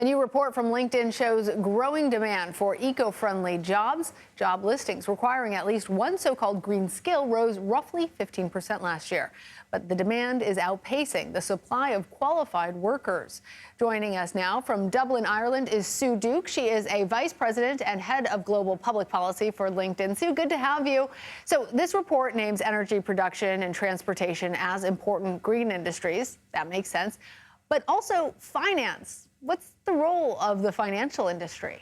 A new report from LinkedIn shows growing demand for eco-friendly jobs. Job listings requiring at least one so-called green skill rose roughly 15% last year. But the demand is outpacing the supply of qualified workers. Joining us now from Dublin, Ireland is Sue Duke. She is a vice president and head of global public policy for LinkedIn. Sue, good to have you. So this report names energy production and transportation as important green industries. That makes sense. But also finance. What's the role of the financial industry?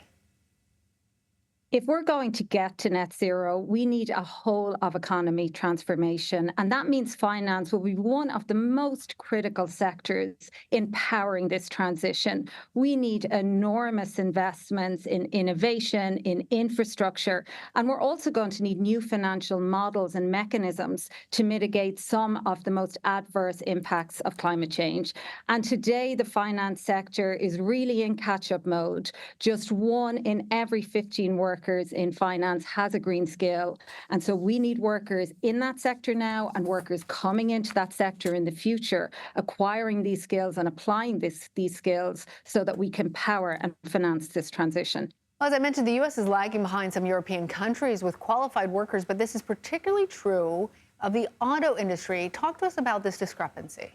If we're going to get to net zero, we need a whole of economy transformation. And that means finance will be one of the most critical sectors in powering this transition. We need enormous investments in innovation, in infrastructure, and we're also going to need new financial models and mechanisms to mitigate some of the most adverse impacts of climate change. And today, the finance sector is really in catch-up mode. Just 1 in every 15 workers in finance has a green skill. And so we need workers in that sector now and workers coming into that sector in the future, acquiring these skills and applying these skills so that we can power and finance this transition. Well, as I mentioned, the U.S. is lagging behind some European countries with qualified workers, but this is particularly true of the auto industry. Talk to us about this discrepancy.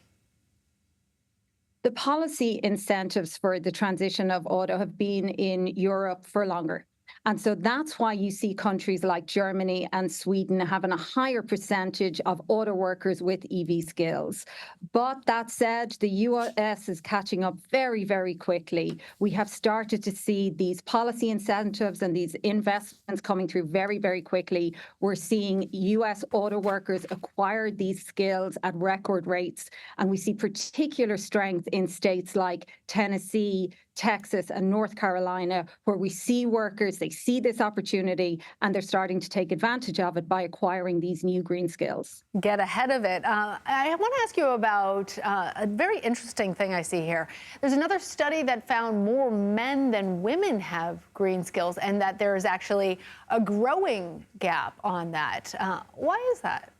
The policy incentives for the transition of auto have been in Europe for longer. And so that's why you see countries like Germany and Sweden having a higher percentage of auto workers with EV skills. But that said, the US is catching up very, very quickly. We have started to see these policy incentives and these investments coming through very, very quickly. We're seeing US auto workers acquire these skills at record rates. And we see particular strength in states like Tennessee, Texas, and North Carolina, where we see workers, they see this opportunity, and they're starting to take advantage of it by acquiring these new green skills. Get ahead of it. I want to ask you about a very interesting thing I see here. There's another study that found more men than women have green skills, and that there is actually a growing gap on that. Why is that?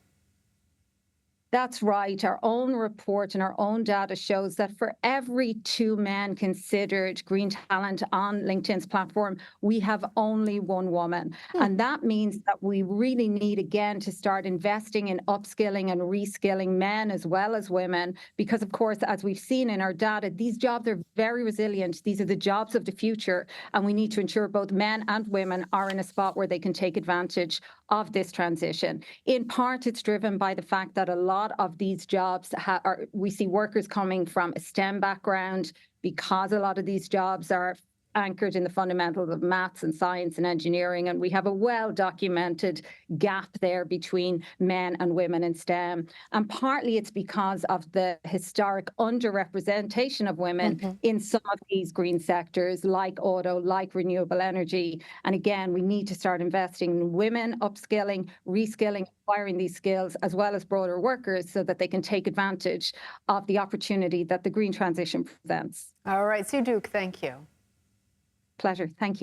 That's right. Our own report and our own data shows that for every 2 men considered green talent on LinkedIn's platform, we have only 1 woman. And that means that we really need, again, to start investing in upskilling and reskilling men as well as women, because, of course, as we've seen in our data, these jobs are very resilient. These are the jobs of the future. And we need to ensure both men and women are in a spot where they can take advantage of this transition. In part, it's driven by the fact that a lot of these jobs we see workers coming from a STEM background, because a lot of these jobs are anchored in the fundamentals of maths and science and engineering. And we have a well-documented gap there between men and women in STEM. And partly it's because of the historic underrepresentation of women in some of these green sectors, like auto, like renewable energy. And again, we need to start investing in women, upskilling, reskilling, acquiring these skills, as well as broader workers, so that they can take advantage of the opportunity that the green transition presents. All right, Sue Duke, thank you. Pleasure. Thank you.